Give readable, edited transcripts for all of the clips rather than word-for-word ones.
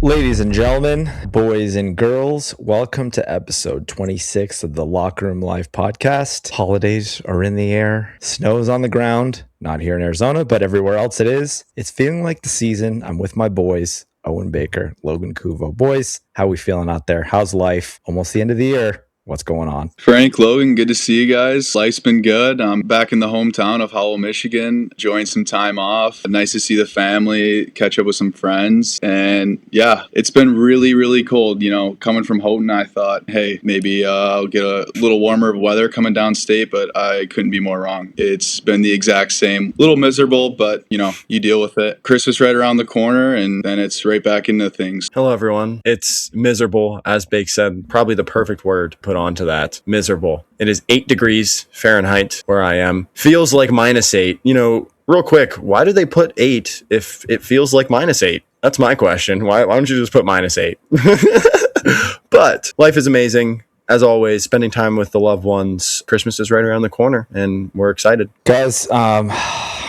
Ladies and gentlemen, boys and girls, welcome to episode 26 of the Locker Room Life podcast. Holidays are in the air. Snow is on the ground. Not here in Arizona, but everywhere else it is. It's feeling like the season. I'm with my boys, Owen Baker, Logan Kuvo. Boys, how we feeling out there? How's life? Almost the end of the year. What's going on? Frank, Logan, good to see you guys. Life's been good. I'm back in the hometown of Howell, Michigan, enjoying some time off. Nice to see the family, catch up with some friends. And yeah, it's been really, really cold. You know, coming from Houghton, I thought, hey, maybe I'll get a little warmer weather coming downstate, but I couldn't be more wrong. It's been the exact same. A little miserable, but you know, you deal with it. Christmas right around the corner, and then it's right back into things. Hello, everyone. It's miserable, as Bake said, probably the perfect word to put onto that. Miserable. It is 8 degrees Fahrenheit where I am. Feels like -8. You know, real quick, why do they put 8 if it feels like -8? That's my question. Why don't you just put -8? But life is amazing. As always, spending time with the loved ones. Christmas is right around the corner, and we're excited. Guys, I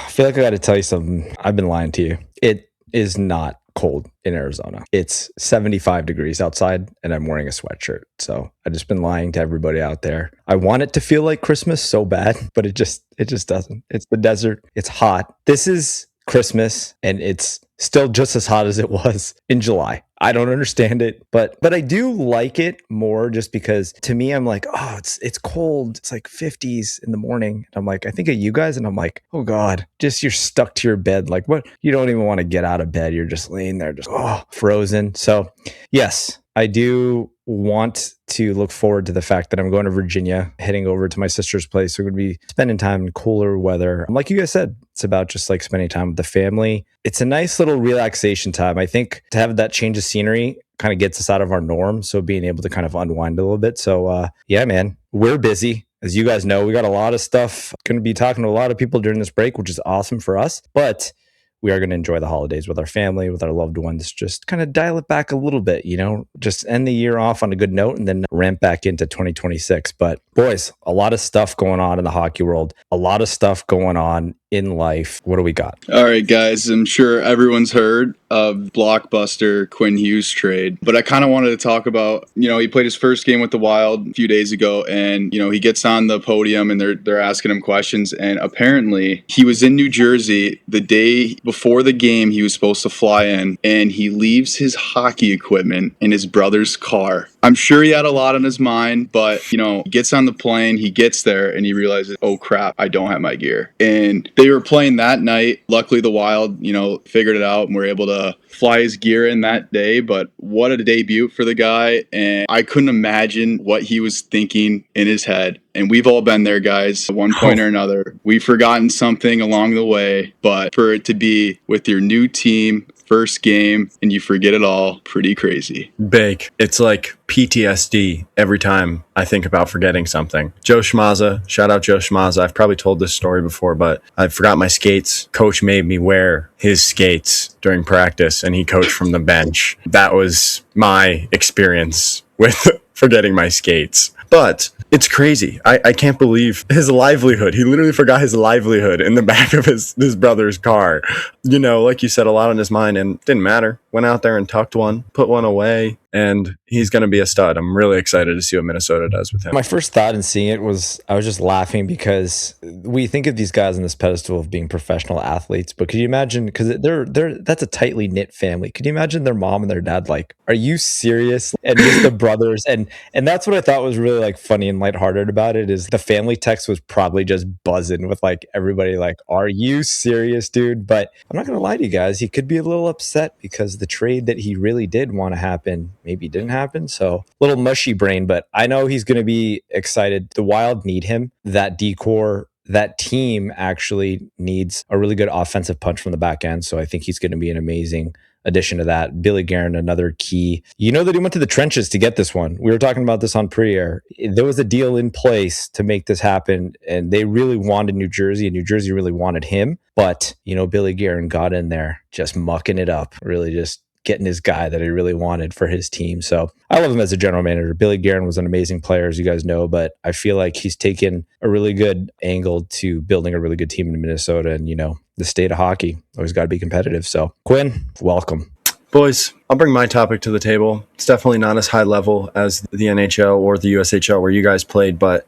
feel like I got to tell you something. I've been lying to you. It is not cold in Arizona. It's 75 degrees outside and I'm wearing a sweatshirt. So I've just been lying to everybody out there. I want it to feel like Christmas so bad, but it just doesn't. It's the desert. It's hot. This is Christmas and it's still just as hot as it was in July. I don't understand it, but I do like it more just because to me, I'm like, oh, it's cold. It's like 50s in the morning. And I'm like, I think of you guys and I'm like, oh God, just you're stuck to your bed. Like what? You don't even want to get out of bed. You're just laying there, just frozen. So yes, I do want to look forward to the fact that I'm going to Virginia, heading over to my sister's place. We're going to be spending time in cooler weather. Like you guys said, it's about just like spending time with the family. It's a nice little relaxation time. I think to have that change of scenery kind of gets us out of our norm. So being able to kind of unwind a little bit. So yeah, man, we're busy. As you guys know, we got a lot of stuff. Going to be talking to a lot of people during this break, which is awesome for us. But we are going to enjoy the holidays with our family, with our loved ones, just kind of dial it back a little bit, you know, just end the year off on a good note and then ramp back into 2026. But boys, a lot of stuff going on in the hockey world, a lot of stuff going on in life. What do we got? All right, guys, I'm sure everyone's heard of blockbuster Quinn Hughes trade, but I kind of wanted to talk about, you know, he played his first game with the Wild a few days ago and, you know, he gets on the podium and they're asking him questions. And apparently he was in New Jersey the day before the game he was supposed to fly in, and he leaves his hockey equipment in his brother's car. I'm sure he had a lot on his mind, but, you know, he gets on the plane, he gets there, and he realizes, oh, crap, I don't have my gear. And they were playing that night. Luckily, the Wild, you know, figured it out and were able to fly his gear in that day. But what a debut for the guy. And I couldn't imagine what he was thinking in his head. And we've all been there, guys, at one point or another. We've forgotten something along the way, but for it to be with your new team, first game, and you forget it all, pretty crazy. Bake. It's like PTSD every time I think about forgetting something. Joe Schmazza, shout out Joe Schmazza. I've probably told this story before, but I forgot my skates. Coach made me wear his skates during practice, and he coached from the bench. That was my experience with forgetting my skates. But it's crazy. I can't believe his livelihood. He literally forgot his livelihood in the back of his brother's car. You know, like you said, a lot on his mind, and it didn't matter. Went out there and tucked one, put one away, and he's going to be a stud. I'm really excited to see what Minnesota does with him. My first thought in seeing it was I was just laughing because we think of these guys on this pedestal of being professional athletes, but could you imagine, because they're that's a tightly knit family. Could you imagine their mom and their dad like, are you serious? And just the brothers, and that's what I thought was really like funny and lighthearted about it is the family text was probably just buzzing with like everybody like, are you serious, dude? But I'm not gonna lie to you guys, he could be a little upset because the trade that he really did want to happen maybe didn't happen. So a little mushy brain, but I know he's going to be excited. The Wild need him. That decor, that team actually needs a really good offensive punch from the back end. So I think he's going to be an amazing addition to that. Billy Guerin, another key. You know that he went to the trenches to get this one. We were talking about this on pre-air. There was a deal in place to make this happen, and they really wanted New Jersey, and New Jersey really wanted him. But, you know, Billy Guerin got in there just mucking it up, really just getting his guy that he really wanted for his team. So I love him as a general manager. Billy Guerin was an amazing player, as you guys know, but I feel like he's taken a really good angle to building a really good team in Minnesota. And, you know, the state of hockey always got to be competitive. So Quinn, welcome. Boys, I'll bring my topic to the table. It's definitely not as high level as the NHL or the USHL where you guys played, but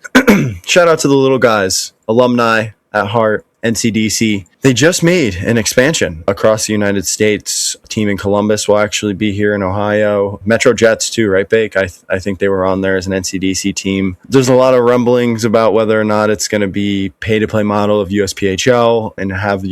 shout out to the little guys, alumni at heart, NCDC. They just made an expansion across the United States. A team in Columbus will actually be here in Ohio. Metro Jets too, right, Bake? I think they were on there as an NCDC team. There's a lot of rumblings about whether or not it's going to be pay-to-play model of USPHL and have,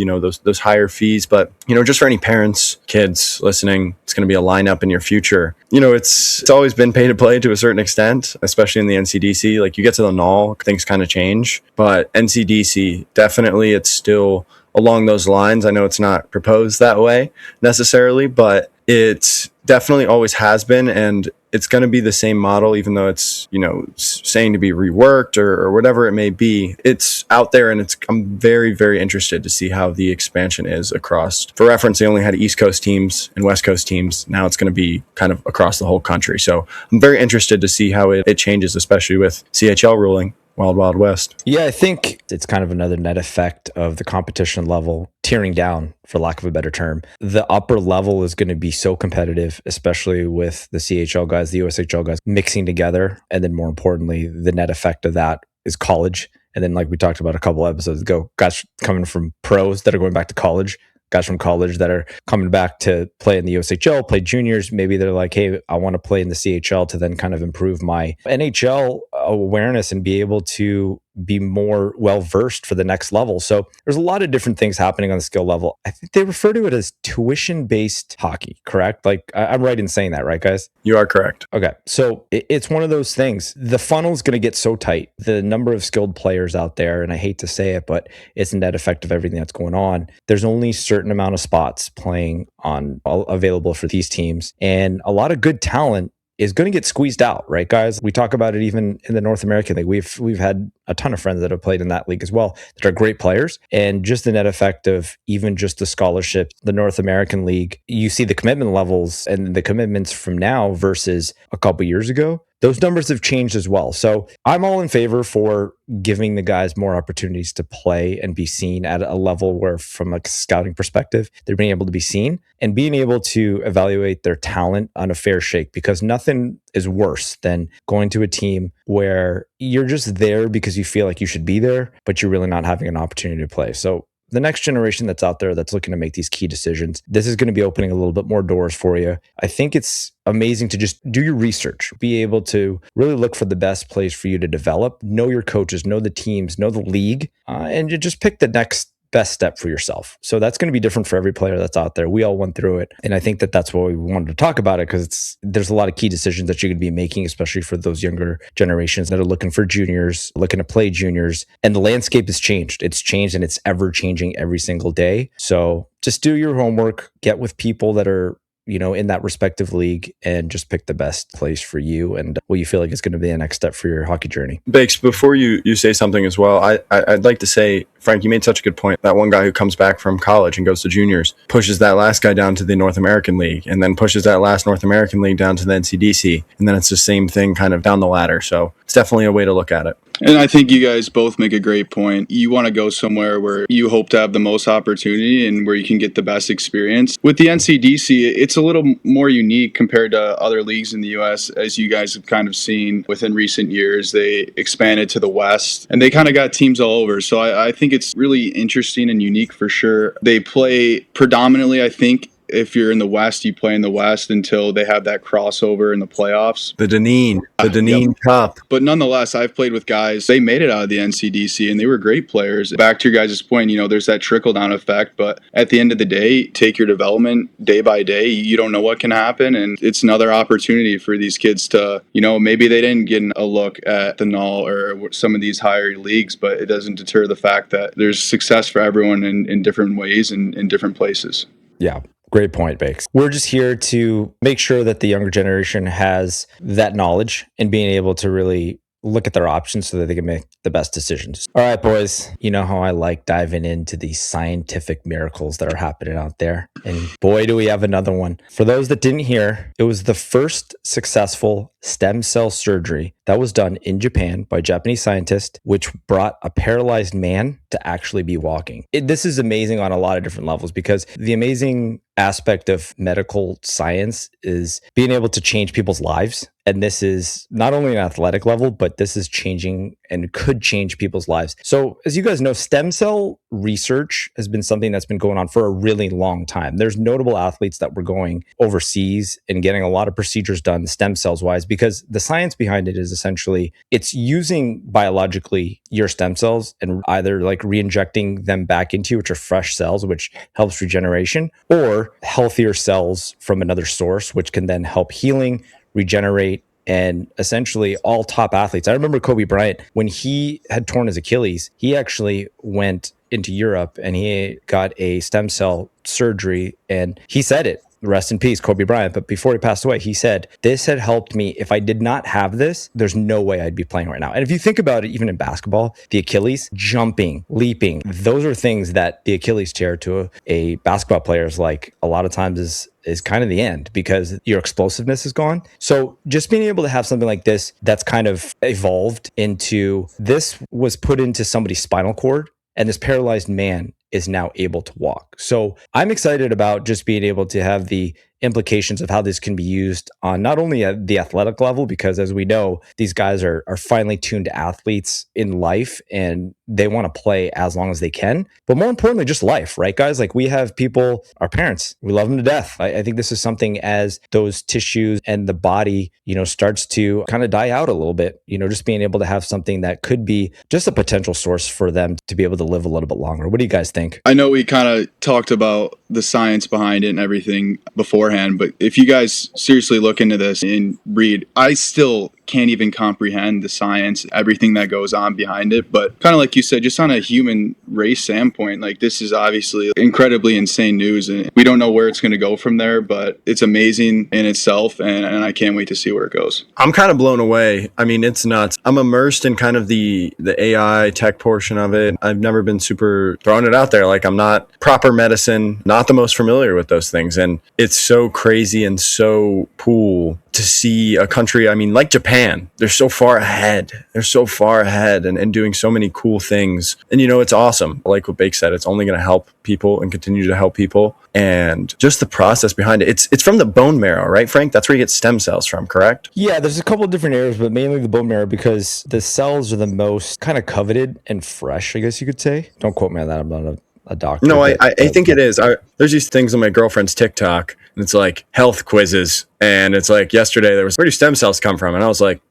those higher fees. But, just for any parents, kids listening, it's going to be a lineup in your future. It's always been pay-to-play to a certain extent, especially in the NCDC. Like, you get to the NOL, things kind of change. But NCDC, definitely it's still along those lines. I know it's not proposed that way necessarily, but it definitely always has been, and it's going to be the same model, even though it's, saying to be reworked or whatever it may be. It's out there, and I'm very, very interested to see how the expansion is across. For reference, they only had East Coast teams and West Coast teams. Now it's going to be kind of across the whole country. So I'm very interested to see how it changes, especially with CHL ruling. Wild, Wild West. Yeah, I think it's kind of another net effect of the competition level tearing down, for lack of a better term. The upper level is going to be so competitive, especially with the CHL guys, the USHL guys mixing together. And then more importantly, the net effect of that is college. And then, like we talked about a couple episodes ago, guys coming from pros that are going back to college, guys from college that are coming back to play in the USHL, play juniors. Maybe they're like, hey, I want to play in the CHL to then kind of improve my NHL awareness and be able to be more well-versed for the next level. So there's a lot of different things happening on the skill level. I think they refer to it as tuition-based hockey, correct? Like, I'm right in saying that, right, guys? You are correct. Okay. So it's one of those things. The funnel is going to get so tight. The number of skilled players out there, and I hate to say it, but it's a net effect of everything that's going on. There's only a certain amount of spots playing on available for these teams, and a lot of good talent is going to get squeezed out, right, guys? We talk about it even in the North American League. We've had a ton of friends that have played in that league as well that are great players. And just the net effect of even just the scholarships, the North American League, you see the commitment levels and the commitments from now versus a couple years ago. Those numbers have changed as well. So I'm all in favor for giving the guys more opportunities to play and be seen at a level where, from a scouting perspective, they're being able to be seen and being able to evaluate their talent on a fair shake, because nothing is worse than going to a team where you're just there because you feel like you should be there, but you're really not having an opportunity to play. So the next generation that's out there that's looking to make these key decisions, this is going to be opening a little bit more doors for you. I think it's amazing to just do your research, be able to really look for the best place for you to develop, know your coaches, know the teams, know the league, and you just pick the next best step for yourself. So that's going to be different for every player that's out there. We all went through it. And I think that that's why we wanted to talk about it, because there's a lot of key decisions that you're going to be making, especially for those younger generations that are looking for juniors, looking to play juniors. And the landscape has changed. It's changed, and it's ever changing every single day. So just do your homework, get with people that are in that respective league, and just pick the best place for you and what you feel like is going to be the next step for your hockey journey. Bakes, before you say something as well, I'd like to say, Frank, you made such a good point. That one guy who comes back from college and goes to juniors pushes that last guy down to the North American League, and then pushes that last North American League down to the NCDC, and then it's the same thing kind of down the ladder. So it's definitely a way to look at it. And I think you guys both make a great point. You want to go somewhere where you hope to have the most opportunity and where you can get the best experience. With the NCDC, it's a little more unique compared to other leagues in the U.S. As you guys have kind of seen within recent years, they expanded to the West, and they kind of got teams all over. So I think it's really interesting and unique for sure. They play predominantly, I think, if you're in the West, you play in the West until they have that crossover in the playoffs. The Deneen Cup. But nonetheless, I've played with guys, they made it out of the NCDC, and they were great players. Back to your guys' point, there's that trickle-down effect, but at the end of the day, take your development day by day. You don't know what can happen, and it's another opportunity for these kids to, maybe they didn't get a look at the NOL or some of these higher leagues, but it doesn't deter the fact that there's success for everyone in different ways and in different places. Yeah. Great point, Bakes. We're just here to make sure that the younger generation has that knowledge and being able to really look at their options so that they can make the best decisions. All right, boys. You know how I like diving into these scientific miracles that are happening out there. And boy, do we have another one. For those that didn't hear, it was the first successful stem cell surgery that was done in Japan by a Japanese scientist, which brought a paralyzed man to actually be walking. This is amazing on a lot of different levels, because the amazing aspect of medical science is being able to change people's lives. And this is not only an athletic level, but this is changing and could change people's lives. So as you guys know, stem cell research has been something that's been going on for a really long time. There's notable athletes that were going overseas and getting a lot of procedures done stem cells wise, because the science behind it is essentially it's using biologically your stem cells and either like re-injecting them back into you, which are fresh cells, which helps regeneration, or healthier cells from another source, which can then help healing, regenerate, and essentially all top athletes. I remember Kobe Bryant, when he had torn his Achilles, he actually went into Europe and he got a stem cell surgery, and he said it. Rest in peace, Kobe Bryant. But before he passed away, he said, this had helped me. If I did not have this, there's no way I'd be playing right now. And if you think about it, even in basketball, the Achilles, jumping, leaping, those are things that the Achilles tear to a basketball player is like a lot of times is kind of the end, because your explosiveness is gone. So just being able to have something like this that's kind of evolved into, this was put into somebody's spinal cord, and this paralyzed man is now able to walk. So I'm excited about just being able to have the implications of how this can be used on not only at the athletic level, because as we know, these guys are finely tuned athletes in life and they want to play as long as they can, but more importantly, just life, right, guys? Like, we have people, our parents, we love them to death. I think this is something, as those tissues and the body, starts to kind of die out a little bit, just being able to have something that could be just a potential source for them to be able to live a little bit longer. What do you guys think? I know we kind of talked about the science behind it and everything beforehand, but if you guys seriously look into this and read, I still can't even comprehend the science, everything that goes on behind it. But kind of like you said, just on a human race standpoint, like, this is obviously incredibly insane news, and we don't know where it's going to go from there, but it's amazing in itself, and I can't wait to see where it goes. I'm kind of blown away. I mean, it's nuts. I'm immersed in kind of the AI tech portion of it. I've never been super throwing it out there. Like, I'm not proper medicine, not the most familiar with those things. And it's so crazy and so cool to see a country, I mean, like Japan, they're so far ahead. They're so far ahead and doing so many cool things. And, it's awesome. Like what Bake said, it's only going to help people and continue to help people. And just the process behind it. It's from the bone marrow, right, Frank? That's where you get stem cells from, correct? Yeah, there's a couple of different areas, but mainly the bone marrow, because the cells are the most kind of coveted and fresh, I guess you could say. Don't quote me on that. I'm not a doctor. No, I think it is. There's these things on my girlfriend's TikTok, and it's like health quizzes. And it's like, yesterday there was, where do stem cells come from? And I was like,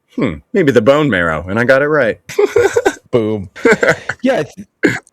maybe the bone marrow. And I got it right. Boom. Yeah.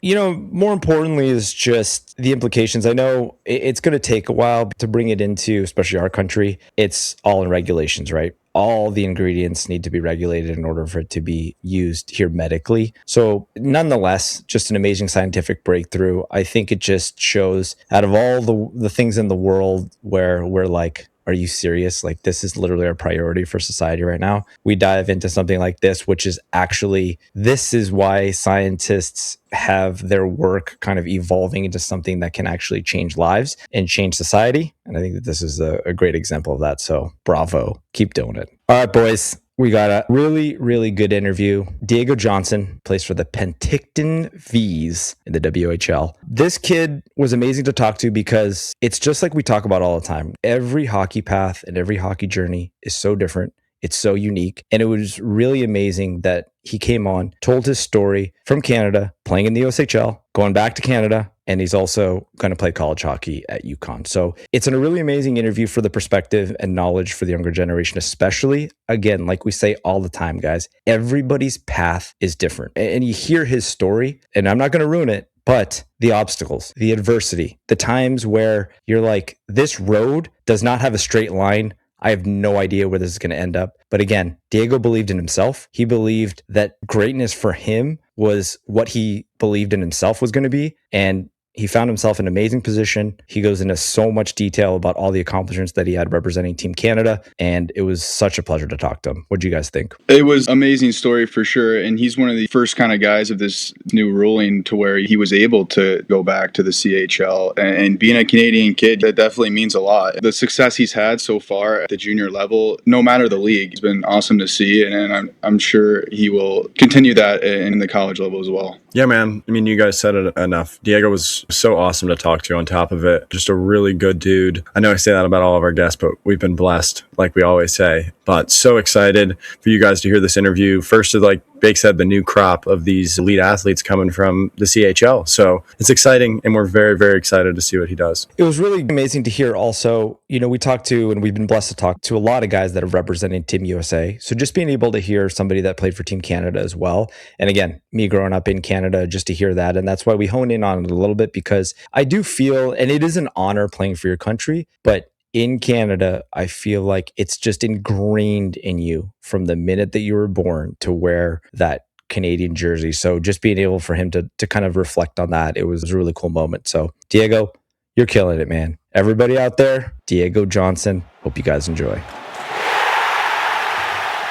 More importantly is just the implications. I know it's going to take a while to bring it into, especially our country. It's all in regulations, right? All the ingredients need to be regulated in order for it to be used here medically. So nonetheless, just an amazing scientific breakthrough. I think it just shows, out of all the things in the world where we're like, are you serious? Like, this is literally our priority for society right now. We dive into something like this, which is actually, this is why scientists have their work kind of evolving into something that can actually change lives and change society. And I think that this is a great example of that. So bravo, keep doing it. All right, boys. We got a really, really good interview. Diego Johnson plays for the Penticton Vees in the WHL. This kid was amazing to talk to, because it's just like we talk about all the time. Every hockey path and every hockey journey is so different. It's so unique. And it was really amazing that he came on, told his story from Canada, playing in the USHL, going back to Canada, and he's also going to play college hockey at UConn. So it's a really amazing interview for the perspective and knowledge for the younger generation, especially, again, like we say all the time, guys, everybody's path is different. And you hear his story, and I'm not going to ruin it, but the obstacles, the adversity, the times where you're like, this road does not have a straight line. I have no idea where this is going to end up. But again, Diego believed in himself. He believed that greatness for him was what he believed in himself was going to be. And He found himself in an amazing position. He goes into so much detail about all the accomplishments that he had representing Team Canada, and it was such a pleasure to talk to him. What do you guys think? It was an amazing story for sure. And he's one of the first kind of guys of this new ruling to where he was able to go back to the CHL. And being a Canadian kid, that definitely means a lot. The success he's had so far at the junior level, no matter the league, it's been awesome to see. And I'm sure he will continue that in the college level as well. Yeah, man. I mean, you guys said it enough. Diego was so awesome to talk to on top of it. Just a really good dude. I know I say that about all of our guests, but we've been blessed, like we always say. But so excited for you guys to hear this interview. First, like Bake said, the new crop of these elite athletes coming from the CHL. So it's exciting, and we're very, very excited to see what he does. It was really amazing to hear also, we talked to, and we've been blessed to talk to a lot of guys that have represented Team USA. So just being able to hear somebody that played for Team Canada as well. And again, me growing up in Canada, just to hear that. And that's why we hone in on it a little bit, because I do feel, and it is an honor playing for your country, but in Canada, I feel like it's just ingrained in you from the minute that you were born to wear that Canadian jersey. So just being able for him to kind of reflect on that, it was a really cool moment. So Diego, you're killing it, man. Everybody out there, Diego Johnson, hope you guys enjoy.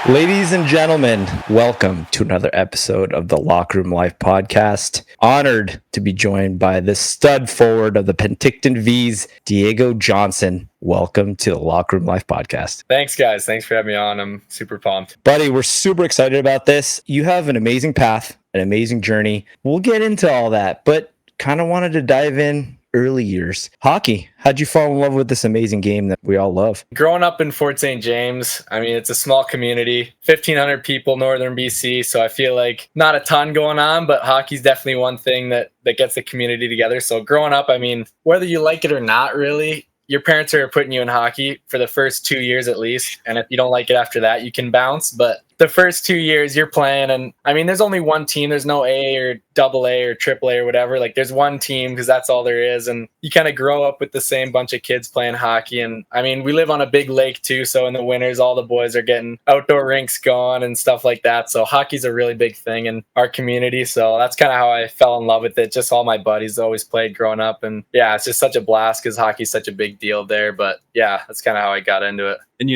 Ladies and gentlemen, welcome to another episode of the Locker Room Life podcast. Honored to be joined by the stud forward of the Penticton Vees, Diego Johnson. Welcome to the Locker Room Life podcast. Thanks, guys. Thanks for having me on. I'm super pumped. Buddy, we're super excited about this. You have an amazing path, an amazing journey. We'll get into all that, but kind of wanted to dive in early years. Hockey, how'd you fall in love with this amazing game that we all love? Growing up in Fort St. James, I mean, it's a small community, 1,500 people, northern BC, so I feel like not a ton going on, but hockey's definitely one thing that gets the community together. So growing up, I mean, whether you like it or not, really, your parents are putting you in hockey for the first 2 years at least, and if you don't like it after that, you can bounce, but the first 2 years you're playing, and I mean, there's only one team. There's no A or double A or triple A or whatever. Like, there's one team because that's all there is. And you kind of grow up with the same bunch of kids playing hockey. And I mean, we live on a big lake too. So in the winters, all the boys are getting outdoor rinks going and stuff like that. So hockey's a really big thing in our community. So that's kind of how I fell in love with it. Just all my buddies always played growing up. And yeah, it's just such a blast because hockey's such a big deal there. But yeah, that's kind of how I got into it. And,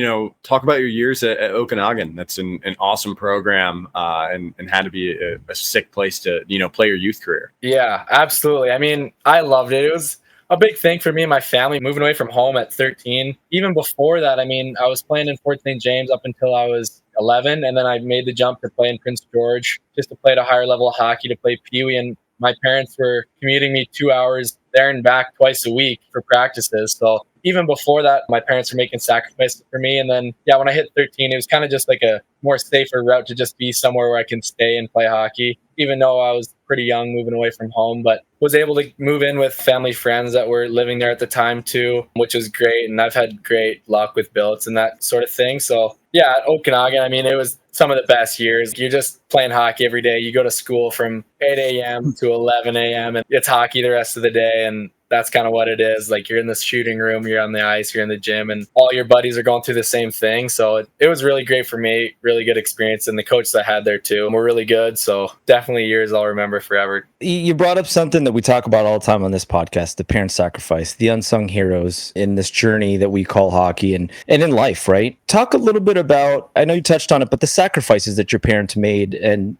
talk about your years at Okanagan. That's an awesome program and had to be a sick place to, play your youth career. Yeah, absolutely. I mean, I loved it. It was a big thing for me and my family moving away from home at 13. Even before that, I mean, I was playing in Fort St. James up until I was 11. And then I made the jump to play in Prince George just to play at a higher level of hockey, to play Pee Wee. And my parents were commuting me 2 hours there and back twice a week for practices. So even before that, my parents were making sacrifices for me. And then, yeah, when I hit 13, it was kind of just like a more safer route to just be somewhere where I can stay and play hockey, even though I was pretty young moving away from home, but was able to move in with family friends that were living there at the time too, which was great. And I've had great luck with billets and that sort of thing. So yeah, at Okanagan, I mean, it was some of the best years. You're just playing hockey every day. You go to school from 8 a.m. to 11 a.m. and it's hockey the rest of the day. And that's kind of what it is. Like, you're in the shooting room, you're on the ice, you're in the gym, and all your buddies are going through the same thing. So it was really great for me, really good experience. And the coaches I had there too were really good. So definitely years I'll remember forever. You brought up something that we talk about all the time on this podcast, the parent sacrifice, the unsung heroes in this journey that we call hockey and in life, right? Talk a little bit about, I know you touched on it, but the sacrifices that your parents made and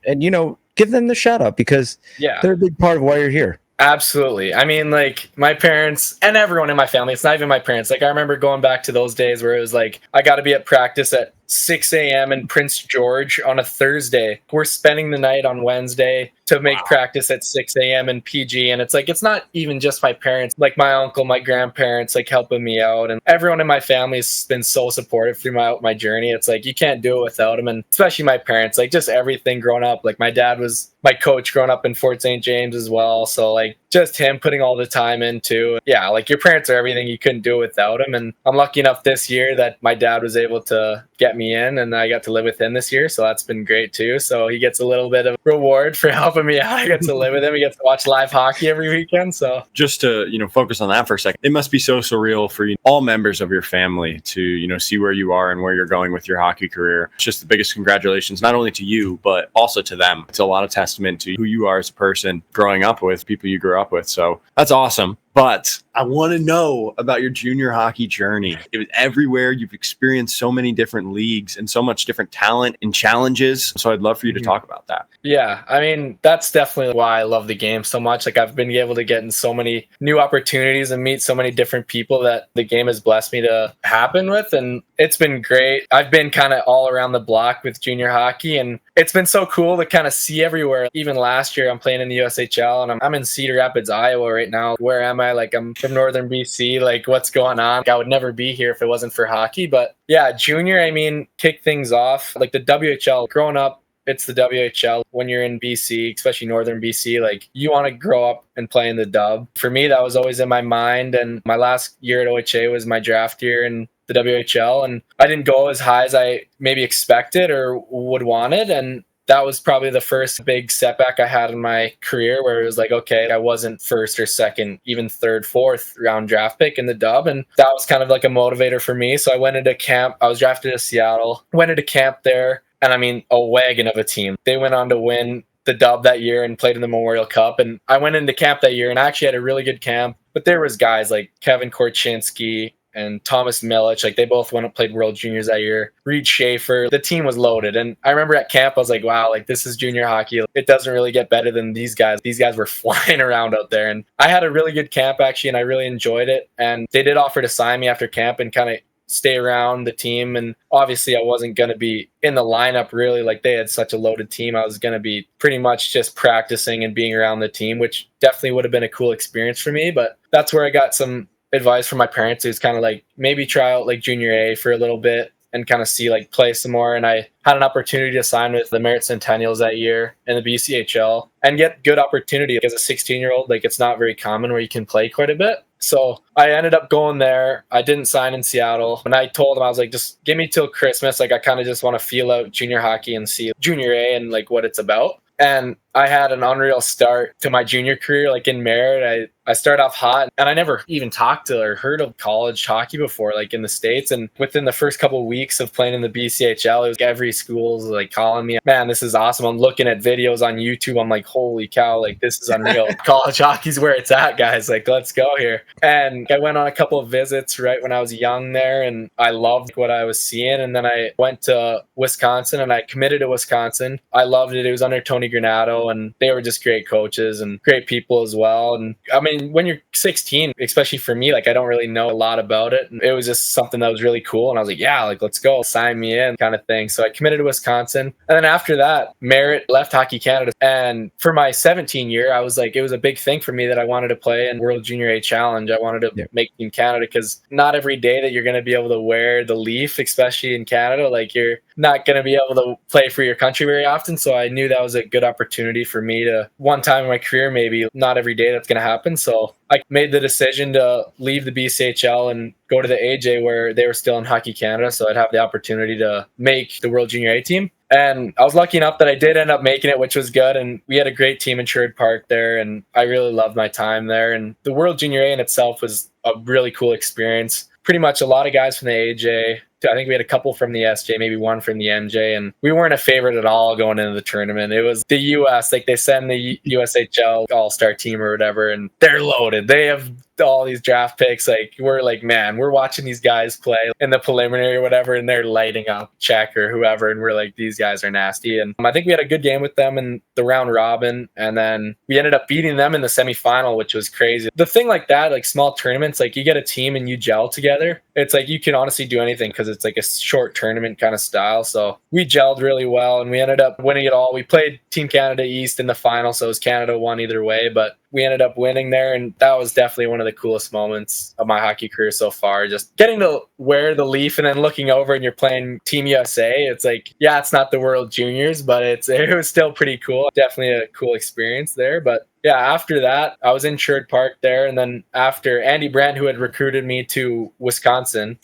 give them the shout out because they're a big part of why you're here. Absolutely. I mean, like, my parents and everyone in my family, it's not even my parents. Like, I remember going back to those days where it was like, I got to be at practice at 6 a.m. in Prince George on a Thursday. We're spending the night on Wednesday to make practice at 6 a.m. in PG. And it's like, it's not even just my parents, like my uncle, my grandparents, like helping me out. And everyone in my family has been so supportive throughout my journey. It's like, you can't do it without them. And especially my parents, like just everything growing up. Like, my dad was my coach growing up in Fort St. James as well. So like just him putting all the time into, yeah, like your parents are everything. You couldn't do it without him. And I'm lucky enough this year that my dad was able to get me in and I got to live with him this year. So that's been great too. So he gets a little bit of reward for helping me out. I get to live with him. He gets to watch live hockey every weekend. So just to, focus on that for a second, it must be so surreal for all members of your family to, see where you are and where you're going with your hockey career. It's just the biggest congratulations, not only to you, but also to them. It's a lot of testament to who you are as a person growing up with people you grew up with. So that's awesome. But I want to know about your junior hockey journey. It was everywhere. You've experienced so many different leagues and so much different talent and challenges. So I'd love for you to talk about that. Yeah, I mean, that's definitely why I love the game so much. Like, I've been able to get in so many new opportunities and meet so many different people that the game has blessed me to happen with. And it's been great. I've been kind of all around the block with junior hockey, and it's been so cool to kind of see everywhere. Even last year, I'm playing in the USHL, and I'm in Cedar Rapids, Iowa right now. Where am I? Like, I'm from northern BC. Like, what's going on? I would never be here if it wasn't for hockey. But yeah, junior, I mean, kick things off. Like the WHL, growing up, it's the WHL. When you're in BC, especially northern BC, like you want to grow up and play in the dub. For me, that was always in my mind. And my last year at OHA was my draft year in the WHL. And I didn't go as high as I maybe expected or would wanted. And that was probably the first big setback I had in my career, where it was like, okay, I wasn't first or second, even third, fourth round draft pick in the dub. And that was kind of like a motivator for me. So I went into camp. I was drafted to Seattle, went into camp there. And I mean, a wagon of a team. They went on to win the dub that year and played in the Memorial Cup. And I went into camp that year and I actually had a really good camp. But there was guys like Kevin Korchinski and Thomas Milic. Like, they both went and played World Juniors that year. Reed Schaefer. The team was loaded. And I remember at camp, I was like, wow, like this is junior hockey. It doesn't really get better than these guys. These guys were flying around out there. And I had a really good camp, actually, and I really enjoyed it. And they did offer to sign me after camp and kind of stay around the team. And obviously I wasn't going to be in the lineup really. Like, they had such a loaded team. I was going to be pretty much just practicing and being around the team, which definitely would have been a cool experience for me. But that's where I got some advice from my parents. It was kind of like, maybe try out like junior A for a little bit and kind of see, like, play some more. And I had an opportunity to sign with the Merit Centennials that year in the BCHL and get good opportunity as a 16-year-old. Like, it's not very common where you can play quite a bit. So I ended up going there. I didn't sign in Seattle. And I told him, I was like, just give me till Christmas. Like, I kind of just want to feel out junior hockey and see junior A and like what it's about. And I had an unreal start to my junior career. Like, in Merritt, I started off hot, and I never even talked to or heard of college hockey before, like in the States. And within the first couple of weeks of playing in the BCHL, it was every school's like calling me, man, this is awesome. I'm looking at videos on YouTube. I'm like, holy cow, like this is unreal. College hockey's where it's at, guys. Like, let's go here. And I went on a couple of visits right when I was young there, and I loved what I was seeing. And then I went to Wisconsin, and I committed to Wisconsin. I loved it. It was under Tony Granato, and they were just great coaches and great people as well. And I mean, when you're 16, especially for me, like, I don't really know a lot about it. And it was just something that was really cool. And I was like, yeah, like, let's go, sign me in kind of thing. So I committed to Wisconsin. And then after that, Merritt left Hockey Canada. And for my 17 year, I was like, it was a big thing for me that I wanted to play in World Junior A Challenge. I wanted to make Team Canada, because not every day that you're going to be able to wear the Leaf, especially in Canada. Like, you're not going to be able to play for your country very often. So I knew that was a good opportunity for me to, one time in my career, maybe not every day that's going to happen. So I made the decision to leave the BCHL and go to the AJ, where they were still in Hockey Canada. So I'd have the opportunity to make the World Junior A team. And I was lucky enough that I did end up making it, which was good. And we had a great team in Sherwood Park there. And I really loved my time there. And the World Junior A in itself was a really cool experience. Pretty much a lot of guys from the AJ. I think we had a couple from the SJ, maybe one from the MJ, and we weren't a favorite at all going into the tournament. It was the US, like they send the USHL all-star team or whatever, and they're loaded. They have all these draft picks. Like, we're like, man, we're watching these guys play in the preliminary or whatever, and they're lighting up Czech or whoever, and we're like, these guys are nasty. And I think we had a good game with them in the round robin, and then we ended up beating them in the semifinal, which was crazy. The thing like that, like small tournaments, like you get a team and you gel together, it's like you can honestly do anything, because it's like a short tournament kind of style. So we gelled really well, and we ended up winning it all. We played Team Canada East in the final, so it was Canada won either way, but we ended up winning there, and that was definitely one of the coolest moments of my hockey career so far. Just getting to wear the Leaf and then looking over and you're playing Team USA. It's like, yeah, it's not the World Juniors, but it was still pretty cool. Definitely a cool experience there. But yeah, after that, I was in Sherwood Park there, and then after, Andy Brandt, who had recruited me to Wisconsin,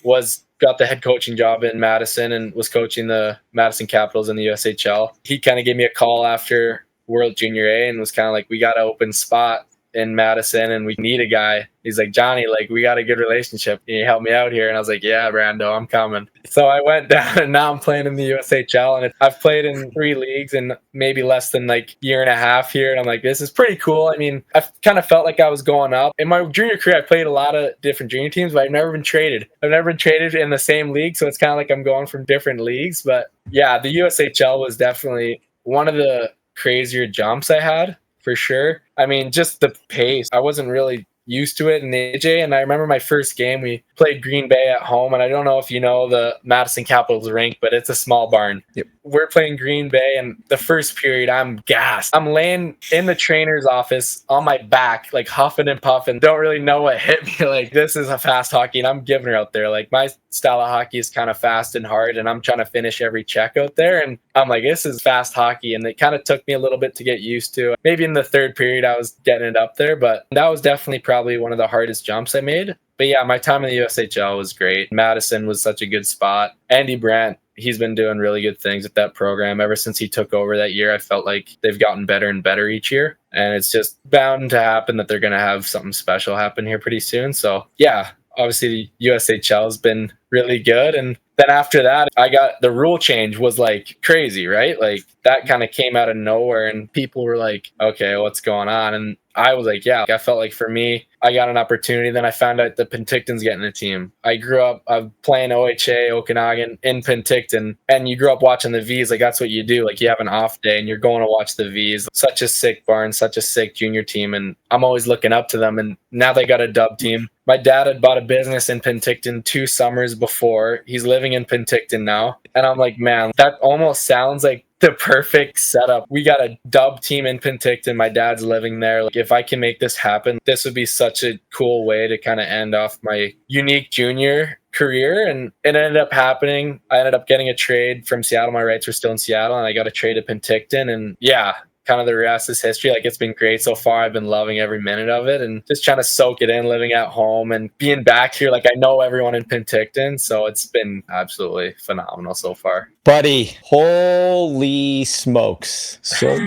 got the head coaching job in Madison and was coaching the Madison Capitals in the USHL. He kind of gave me a call after World Junior A and was kind of like, we got an open spot. in Madison and we need a guy. He's like, Johnny, like, we got a good relationship. Can you help me out here? And I was like, yeah, Brando, I'm coming. So I went down and now I'm playing in the USHL and I've played in 3 leagues in maybe less than like year and a half here. And I'm like, this is pretty cool. I mean, I kind of felt like I was going up. In my junior career, I played a lot of different junior teams, but I've never been traded. I've never been traded in the same league. So it's kind of like I'm going from different leagues. But yeah, the USHL was definitely one of the crazier jumps I had, for sure. I mean, just the pace. I wasn't really used to it in the AJ. And I remember my first game, we played Green Bay at home. And I don't know if you know the Madison Capitals rink, but it's a small barn. Yep. We're playing Green Bay, and the first period, I'm gassed. I'm laying in the trainer's office on my back, like huffing and puffing. Don't really know what hit me. Like, this is a fast hockey, and I'm giving her out there. Like, my style of hockey is kind of fast and hard, and I'm trying to finish every check out there. And I'm like, this is fast hockey. And it kind of took me a little bit to get used to. Maybe in the third period, I was getting it up there, but that was definitely probably one of the hardest jumps I made. But yeah, my time in the USHL was great. Madison was such a good spot. Andy Brandt, he's been doing really good things with that program. Ever since he took over that year, I felt like they've gotten better and better each year. And it's just bound to happen that they're going to have something special happen here pretty soon. So yeah, obviously the USHL has been really good. And then after that, I got the rule change was like crazy, right? Like that kind of came out of nowhere and people were like, okay, what's going on? And I was like, yeah, I felt like for me, I got an opportunity. Then I found out that Penticton's getting a team. I grew up playing OHA, Okanagan in Penticton, and you grew up watching the Vees. Like that's what you do. Like you have an off day and you're going to watch the Vees. Such a sick barn, such a sick junior team. And I'm always looking up to them. And now they got a dub team. My dad had bought a business in Penticton 2 summers before. He's living in Penticton now. And I'm like, man, that almost sounds like the perfect setup. We got a dub team in Penticton. My dad's living there. Like, if I can make this happen, this would be such a cool way to kind of end off my unique junior career. And it ended up happening. I ended up getting a trade from Seattle. My rights were still in Seattle, and I got a trade to Penticton. And yeah, kind of the rest is history. Like, it's been great so far. I've been loving every minute of it and just trying to soak it in, living at home and being back here. Like, I know everyone in Penticton, so it's been absolutely phenomenal so far. Buddy, holy smokes. So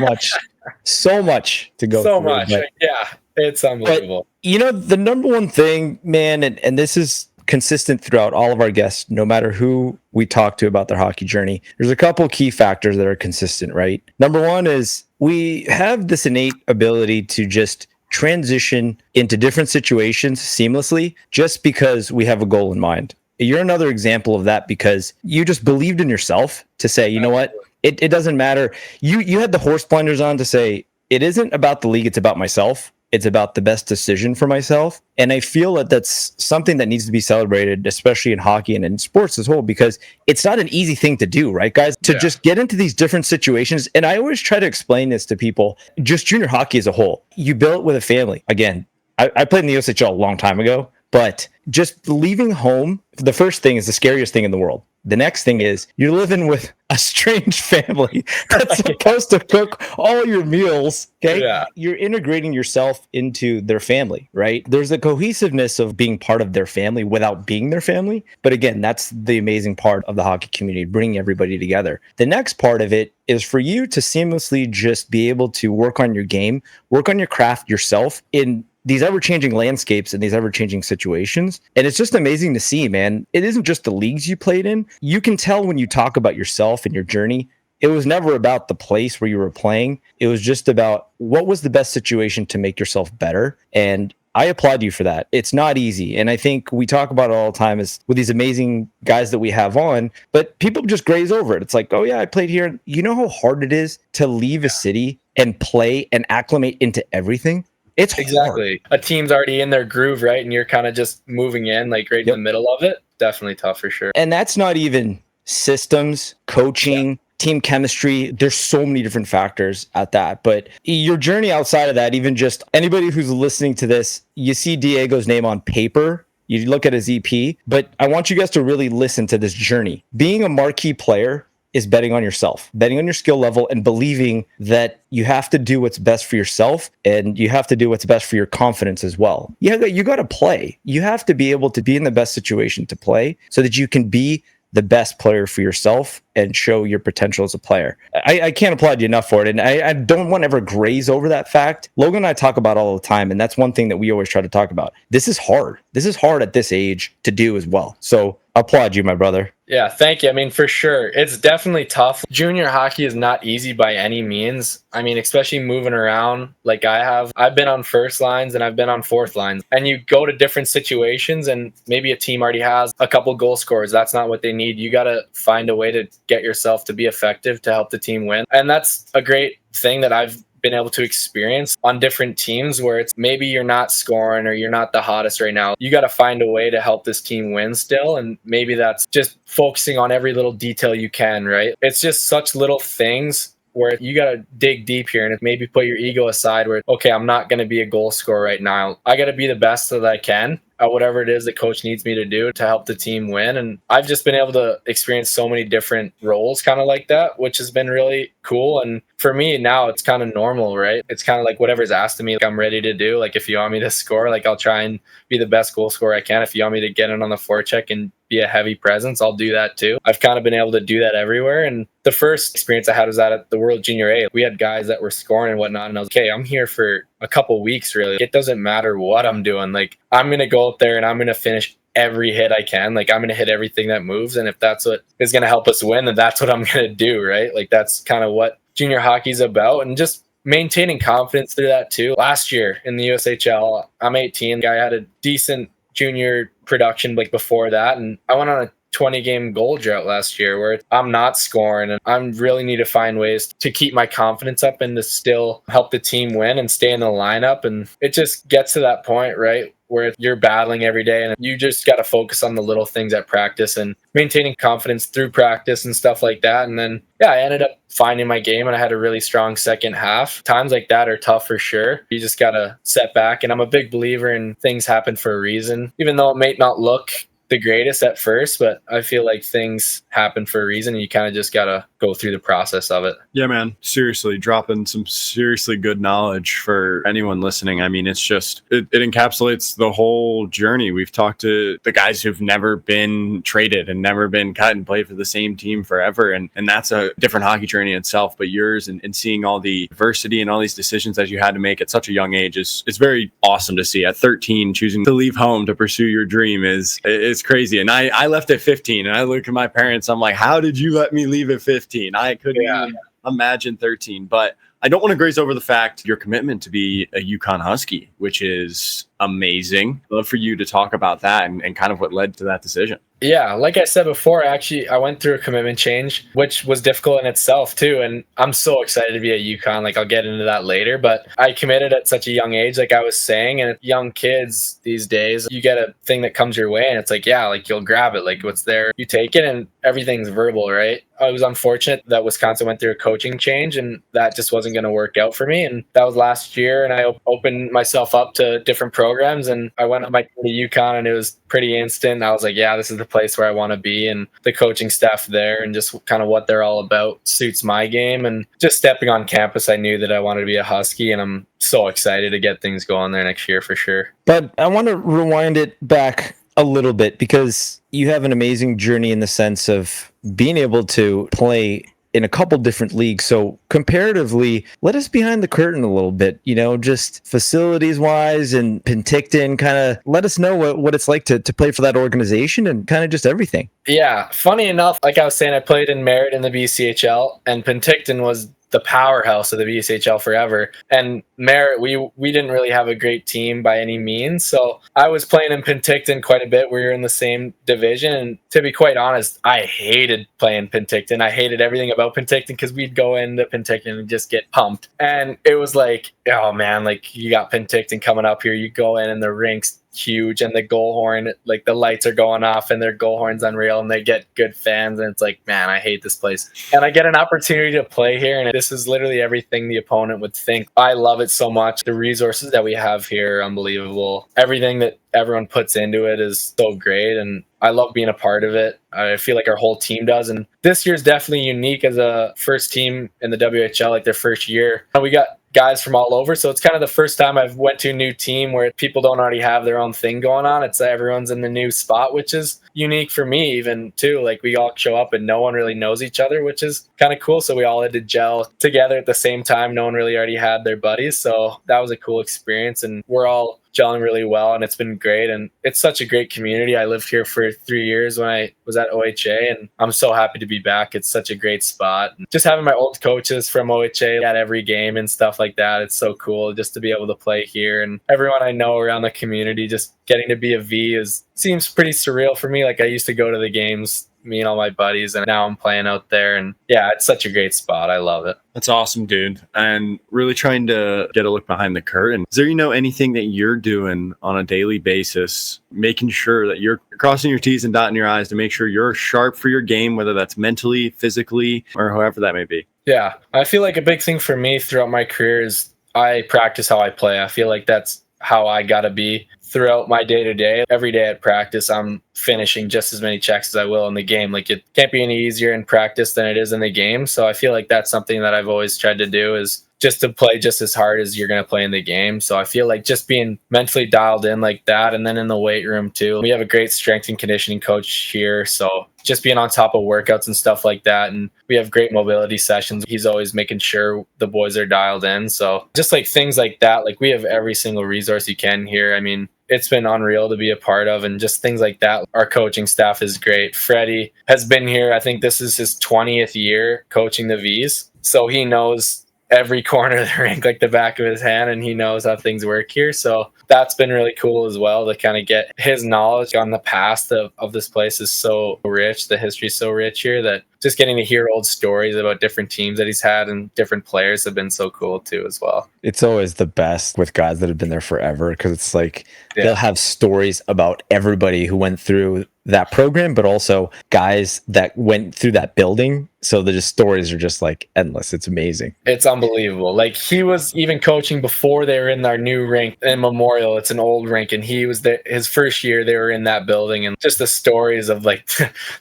much to go so through. Much. Yeah, it's unbelievable. But, you know, the number one thing, man, and this is consistent throughout all of our guests, no matter who we talk to about their hockey journey, there's a couple key factors that are consistent, right? Number one is we have this innate ability to just transition into different situations seamlessly just because we have a goal in mind. You're another example of that because you just believed in yourself to say, you know what, it doesn't matter. You had the horse blinders on to say, it isn't about the league, it's about myself. It's about the best decision for myself. And I feel that that's something that needs to be celebrated, especially in hockey and in sports as a whole, because it's not an easy thing to do, right, guys? To just get into these different situations. And I always try to explain this to people, just junior hockey as a whole. You build it with a family. Again, I played in the USHL a long time ago, but just leaving home, the first thing is the scariest thing in the world. The next thing is you're living with a strange family that's supposed to cook all your meals. Okay. Yeah. You're integrating yourself into their family, right? There's a cohesiveness of being part of their family without being their family. But again, that's the amazing part of the hockey community, bringing everybody together. The next part of it is for you to seamlessly just be able to work on your game, work on your craft yourself in these ever-changing landscapes and these ever-changing situations. And it's just amazing to see, man. It isn't just the leagues you played in. You can tell when you talk about yourself and your journey, it was never about the place where you were playing. It was just about what was the best situation to make yourself better. And I applaud you for that. It's not easy. And I think we talk about it all the time is with these amazing guys that we have on, but people just graze over it. It's like, oh yeah, I played here. You know how hard it is to leave a city and play and acclimate into everything? It's exactly hard. A team's already in their groove, right? And you're kind of just moving in, like right in the middle of it. Definitely tough for sure. And that's not even systems, coaching, team chemistry. There's so many different factors at that. But your journey outside of that, even just anybody who's listening to this, you see Diego's name on paper. You look at his EP, but I want you guys to really listen to this journey. Being a marquee player is betting on yourself, betting on your skill level and believing that you have to do what's best for yourself and you have to do what's best for your confidence as well. You got to play. You have to be able to be in the best situation to play so that you can be the best player for yourself and show your potential as a player. I can't applaud you enough for it. And I don't want to ever graze over that fact. Logan and I talk about all the time, and that's one thing that we always try to talk about. This is hard. This is hard at this age to do as well. So applaud you, my brother. Yeah, thank you. I mean, for sure. It's definitely tough. Junior hockey is not easy by any means. I mean, especially moving around like I have. I've been on first lines and I've been on fourth lines. And you go to different situations and maybe a team already has a couple goal scorers. That's not what they need. You got to find a way to get yourself to be effective to help the team win. And that's a great thing that I've been able to experience on different teams where it's maybe you're not scoring or you're not the hottest right now. You got to find a way to help this team win still. And maybe that's just focusing on every little detail you can, right? It's just such little things where you got to dig deep here and maybe put your ego aside where, okay, I'm not going to be a goal scorer right now. I got to be the best that I can at whatever it is the coach needs me to do to help the team win. And I've just been able to experience so many different roles kind of like that, which has been really cool. And for me now, it's kind of normal, right? It's kind of like whatever's asked of me, like I'm ready to do. Like if you want me to score, like I'll try and be the best goal scorer I can. If you want me to get in on the forecheck and be a heavy presence, I'll do that too. I've kind of been able to do that everywhere. And the first experience I had was at the World Junior A. We had guys that were scoring and whatnot. And I was like, okay, I'm here for a couple weeks, really. It doesn't matter what I'm doing. Like I'm going to go out there and I'm going to finish every hit I can. Like I'm going to hit everything that moves. And if that's what is going to help us win, then that's what I'm going to do, right? Like that's kind of what junior hockey's about. And just maintaining confidence through that too. Last year in the USHL, I'm 18. I had a decent junior production like before that. And I went on a 20-game goal drought last year where I'm not scoring and I really need to find ways to keep my confidence up and to still help the team win and stay in the lineup. And it just gets to that point, right, where you're battling every day and you just got to focus on the little things at practice and maintaining confidence through practice and stuff like that. And then, I ended up finding my game and I had a really strong second half. Times like that are tough for sure. You just got to set back. And I'm a big believer in things happen for a reason, even though it may not look the greatest at first, but I feel like things happen for a reason and you kind of just got to go through the process of it. Yeah, man. Seriously, dropping some seriously good knowledge for anyone listening. I mean, it's just, it encapsulates the whole journey. We've talked to the guys who've never been traded and never been cut and played for the same team forever. And that's a different hockey journey in itself, but yours and seeing all the adversity and all these decisions that you had to make at such a young age is very awesome to see. At 13, choosing to leave home to pursue your dream is crazy. And I left at 15 and I look at my parents, I'm like, how did you let me leave at 15? I couldn't even imagine 13, but I don't want to graze over the fact your commitment to be a Yukon Husky, which is amazing. I'd love for you to talk about that and kind of what led to that decision. Yeah, like I said before, I went through a commitment change, which was difficult in itself too. And I'm so excited to be at UConn. Like I'll get into that later, but I committed at such a young age, like I was saying, and young kids these days, you get a thing that comes your way and it's like, yeah, like you'll grab it, like what's there, you take it and everything's verbal, right? I was unfortunate that Wisconsin went through a coaching change and that just wasn't going to work out for me. And that was last year. And I opened myself up to different programs and I went on my tour to UConn and it was pretty instant. I was like, yeah, this is the place where I want to be. And the coaching staff there and just kind of what they're all about suits my game. And just stepping on campus, I knew that I wanted to be a Husky and I'm so excited to get things going there next year for sure. But I want to rewind it back a little bit because you have an amazing journey in the sense of being able to play in a couple different leagues. So comparatively, let us behind the curtain a little bit, just facilities wise and Penticton, kind of let us know what it's like to play for that organization and kind of just everything. Yeah. Funny enough, like I was saying, I played in Merritt in the BCHL and Penticton was the powerhouse of the BCHL forever. And Merritt, we didn't really have a great team by any means. So I was playing in Penticton quite a bit. We were in the same division. And to be quite honest, I hated playing Penticton. I hated everything about Penticton because we'd go into Penticton and just get pumped. And it was like, oh man, like you got Penticton coming up here. You go in and the rink's huge and the goal horn, like the lights are going off and their goal horn's unreal and they get good fans and it's like, man, I hate this place. And I get an opportunity to play here and this is literally everything the opponent would think. I love it so much. The resources that we have here are unbelievable. Everything that everyone puts into it is so great and I love being a part of it. I feel like our whole team does. And this year's definitely unique as a first team in the WHL, like their first year. We got guys from all over. So it's kind of the first time I've went to a new team where people don't already have their own thing going on. It's everyone's in the new spot, which is unique for me even too. Like we all show up and no one really knows each other, which is kind of cool. So we all had to gel together at the same time. No one really already had their buddies. So that was a cool experience, and we're all gelling really well, and it's been great. And it's such a great community. I lived here for 3 years when I was at OHA, and I'm so happy to be back. It's such a great spot. And just having my old coaches from OHA at every game and stuff like that, it's so cool just to be able to play here. And everyone I know around the community, just getting to be a V seems pretty surreal for me. Like I used to go to the games, me and all my buddies, and now I'm playing out there. And yeah, it's such a great spot. I love it. That's awesome, dude. And really trying to get a look behind the curtain. Is there, anything that you're doing on a daily basis, making sure that you're crossing your T's and dotting your I's to make sure you're sharp for your game, whether that's mentally, physically, or however that may be? Yeah, I feel like a big thing for me throughout my career is I practice how I play. I feel like that's how I got to be throughout my day-to-day. Every day at practice, I'm finishing just as many checks as I will in the game. Like it can't be any easier in practice than it is in the game. So I feel like that's something that I've always tried to do, is just to play just as hard as you're going to play in the game. So I feel like just being mentally dialed in like that. And then in the weight room too, we have a great strength and conditioning coach here. So just being on top of workouts and stuff like that. And we have great mobility sessions. He's always making sure the boys are dialed in. So just like things like that, like we have every single resource you can here. I mean, it's been unreal to be a part of, and just things like that. Our coaching staff is great. Freddie has been here. I think this is his 20th year coaching the Vees. So he knows every corner of the rink like the back of his hand, and he knows how things work here. So that's been really cool as well, to kind of get his knowledge on the past of this place is so rich. The history is so rich here that just getting to hear old stories about different teams that he's had and different players have been so cool too as well. It's always the best with guys that have been there forever, because it's like they'll have stories about everybody who went through that program, but also guys that went through that building. So the stories are just like endless. It's amazing. It's unbelievable. Like he was even coaching before they were in our new rink in Memorial. It's an old rink, and he was there his first year they were in that building, and just the stories of like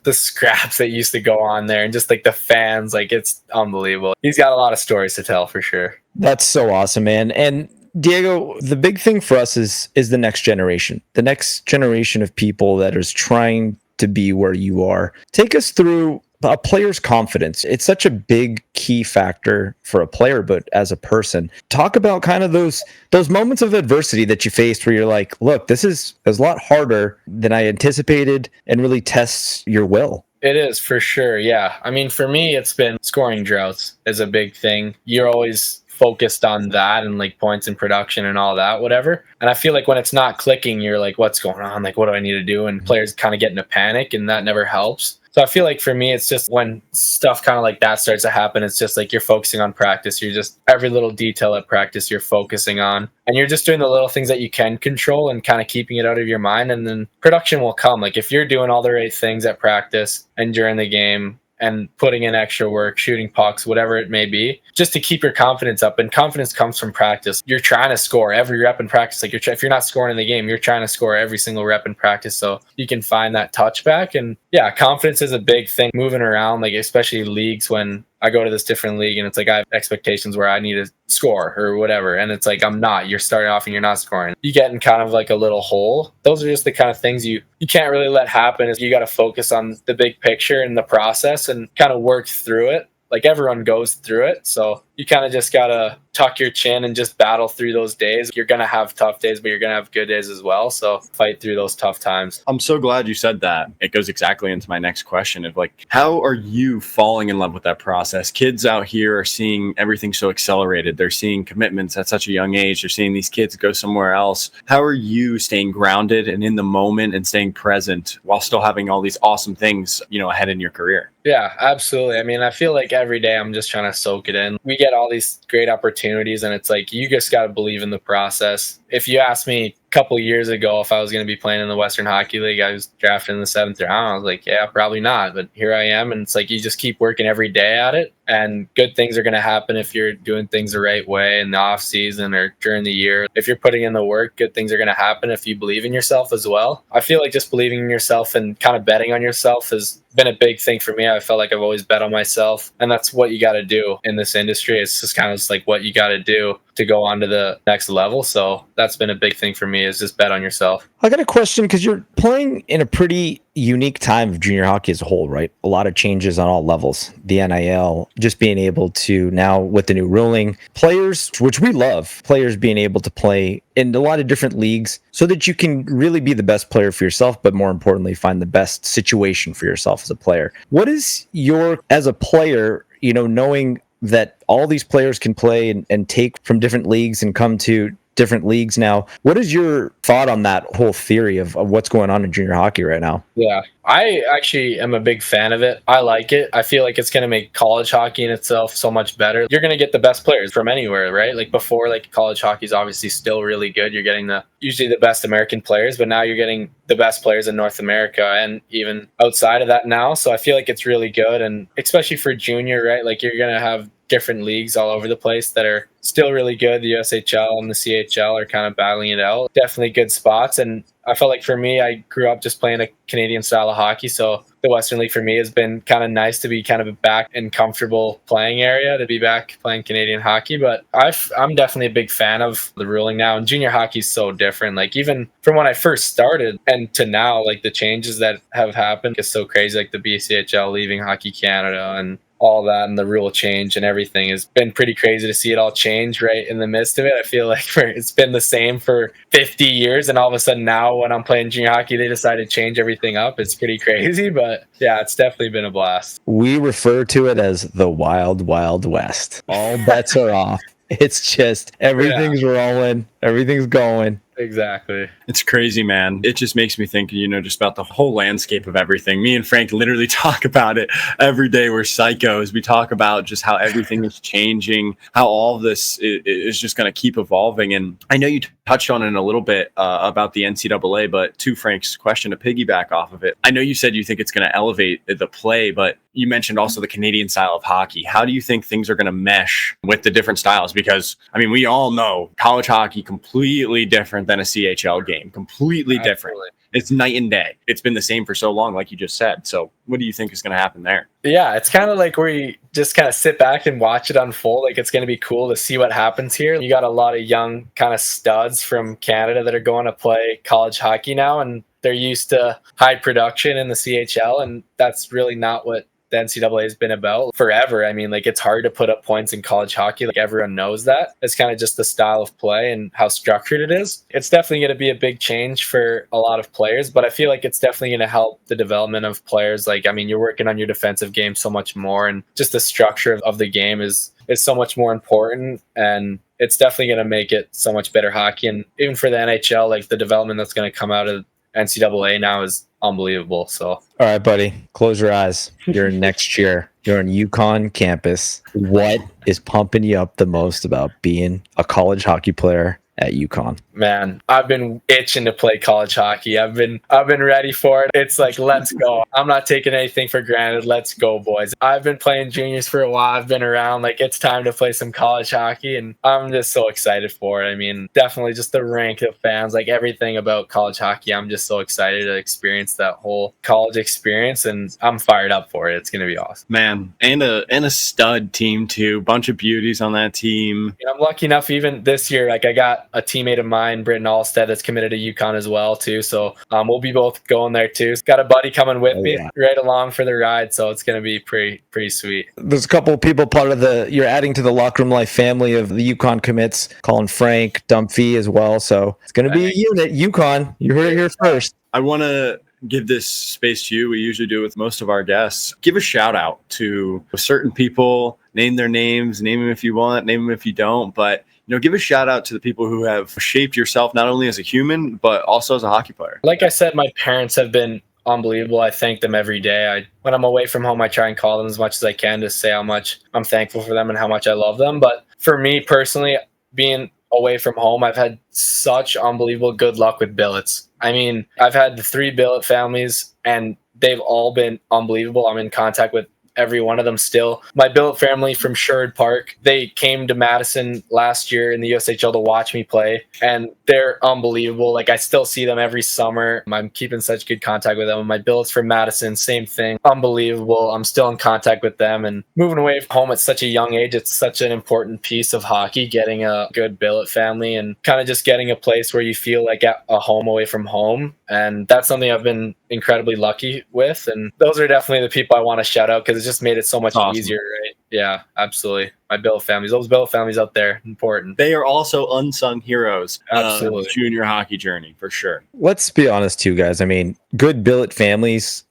the scraps that used to go on there, and just like the fans, like it's unbelievable. He's got a lot of stories to tell for sure. That's so awesome, man. And Diego, the big thing for us is the next generation. The next generation of people that is trying to be where you are. Take us through a player's confidence. It's such a big key factor for a player, but as a person, talk about kind of those moments of adversity that you faced where you're like, look, this is a lot harder than I anticipated, and really tests your will. It is for sure. Yeah. I mean, for me, it's been scoring droughts is a big thing. You're always focused on that and like points in production and all that, whatever. And I feel like when it's not clicking, you're like, what's going on? Like, what do I need to do? And players kind of get into panic, and that never helps. So I feel like for me, it's just when stuff kind of like that starts to happen, it's just like you're focusing on practice. You're just every little detail at practice you're focusing on, and you're just doing the little things that you can control and kind of keeping it out of your mind. And then production will come. Like if you're doing all the right things at practice and during the game, and putting in extra work, shooting pucks, whatever it may be, just to keep your confidence up. And confidence comes from practice. You're trying to score every rep in practice. Like if you're not scoring in the game, you're trying to score every single rep in practice. So you can find that touchback. And yeah, confidence is a big thing moving around, like especially leagues when I go to this different league and it's like I have expectations where I need to score or whatever. And it's like I'm not. You're starting off and you're not scoring. You get in kind of like a little hole. Those are just the kind of things you can't really let happen. Is you got to focus on the big picture and the process and kind of work through it. Like everyone goes through it. So you kind of just got to tuck your chin and just battle through those days. You're going to have tough days, but you're going to have good days as well. So fight through those tough times. I'm so glad you said that. It goes exactly into my next question of like, how are you falling in love with that process? Kids out here are seeing everything so accelerated. They're seeing commitments at such a young age. They're seeing these kids go somewhere else. How are you staying grounded and in the moment and staying present while still having all these awesome things, ahead in your career? Yeah, absolutely. I mean, I feel like every day I'm just trying to soak it in. We get all these great opportunities, and it's like you just got to believe in the process. If you asked me couple years ago if I was going to be playing in the Western Hockey League. I was drafted in the 7th round. I was like, yeah, probably not. But here I am. And it's like you just keep working every day at it. And good things are going to happen if you're doing things the right way in the off season or during the year. If you're putting in the work, good things are going to happen if you believe in yourself as well. I feel like just believing in yourself and kind of betting on yourself has been a big thing for me. I felt like I've always bet on myself. And that's what you got to do in this industry. It's just kind of just like what you got to do to go on to the next level. So that's been a big thing for me, is just bet on yourself. I got a question, because you're playing in a pretty unique time of junior hockey as a whole, right? A lot of changes on all levels. The NIL, just being able to now with the new ruling, players, which we love, players being able to play in a lot of different leagues so that you can really be the best player for yourself, but more importantly, find the best situation for yourself as a player. What is your, as a player, knowing that all these players can play and take from different leagues and come to different leagues now, what is your thought on that whole theory of what's going on in junior hockey right now? Yeah, I actually am a big fan of it. I like it. I feel like it's going to make college hockey in itself so much better. You're going to get the best players from anywhere, right? Like before, like college hockey is obviously still really good. You're getting usually the best American players, but now you're getting the best players in North America and even outside of that now. So I feel like it's really good. And especially for junior, right? Like you're going to have different leagues all over the place that are still really good. The USHL and the CHL are kind of battling it out. Definitely good spots. And I felt like for me, I grew up just playing a Canadian style of hockey. So the Western League for me has been kind of nice to be kind of back in comfortable playing area, to be back playing Canadian hockey. But I'm definitely a big fan of the ruling now. And junior hockey is so different. Like even from when I first started and to now, like the changes that have happened is so crazy. Like the BCHL leaving Hockey Canada and all that, and the rule change and everything has been pretty crazy to see it all change right in the midst of it. I feel like it's been the same for 50 years, and all of a sudden now when I'm playing junior hockey, they decide to change everything up. It's pretty crazy, but yeah, it's definitely been a blast. We refer to it as the Wild Wild West. All bets are off. It's just everything's rolling, everything's going. Exactly. It's crazy, man. It just makes me think, just about the whole landscape of everything. Me and Frank literally talk about it every day. We're psychos. We talk about just how everything is changing, how all of this is just going to keep evolving. And I know you touched on it a little bit about the NCAA, but to Frank's question, to piggyback off of it, I know you said you think it's going to elevate the play, but you mentioned also the Canadian style of hockey. How do you think things are going to mesh with the different styles? Because, we all know college hockey completely different than a CHL game. Completely different. Absolutely. It's night and day. It's been the same for so long, like you just said. So what do you think is going to happen there? Yeah, it's kind of like where you just kind of sit back and watch it unfold. Like it's going to be cool to see what happens here. You got a lot of young kind of studs from Canada that are going to play college hockey now, and they're used to high production in the CHL, and that's really not what the NCAA has been about forever. It's hard to put up points in college hockey. Like everyone knows that. It's kind of just the style of play and how structured it is. It's definitely going to be a big change for a lot of players, but I feel like it's definitely going to help the development of players. You're working on your defensive game so much more, and just the structure of the game is so much more important, and it's definitely going to make it so much better hockey. And even for the NHL, like the development that's going to come out of NCAA now is unbelievable. So all right, buddy, close your eyes. You're in next year. You're on UConn campus. What is pumping you up the most about being a college hockey player at UConn? Man, I've been itching to play college hockey. I've been ready for it. It's like, let's go. I'm not taking anything for granted. Let's go, boys. I've been playing juniors for a while. I've been around. Like, it's time to play some college hockey, and I'm just so excited for it. Definitely just the rank of fans, like everything about college hockey. I'm just so excited to experience that whole college experience, and I'm fired up for it. It's going to be awesome. Man, and a stud team too. Bunch of beauties on that team. I'm lucky enough even this year, like I got a teammate of mine, Britton Alstead, that's committed to UConn as well too. So we'll be both going there too. Got a buddy coming with me right along for the ride, so it's going to be pretty sweet. There's a couple of people part of you're adding to the Locker Room Life family of the UConn commits, Colin Frank, Dumphy as well. So it's going to be a unit. UConn, you heard it here first. I want to give this space to you. We usually do it with most of our guests. Give a shout out to certain people. Name their names. Name them if you want. Name them if you don't. But give a shout out to the people who have shaped yourself not only as a human but also as a hockey player. Like I said, my parents have been unbelievable. I thank them every day. When I'm away from home, I try and call them as much as I can to say how much I'm thankful for them and how much I love them. But for me personally, being away from home, I've had such unbelievable good luck with billets. I mean, I've had the 3 billet families, and they've all been unbelievable. I'm in contact with every one of them still. My billet family from Sherwood Park, they came to Madison last year in the USHL to watch me play, and they're unbelievable. Like, I still see them every summer. I'm keeping such good contact with them. My billets from Madison, same thing. Unbelievable. I'm still in contact with them, and moving away from home at such a young age, it's such an important piece of hockey, getting a good billet family and kind of just getting a place where you feel like at a home away from home. And that's something I've been incredibly lucky with. And those are definitely the people I want to shout out, because it's just made it so much easier, right? Yeah, absolutely. My billet families, those billet families out there, important. They are also unsung heroes Absolutely. of the junior hockey journey, for sure. Let's be honest too, guys. I mean, good billet families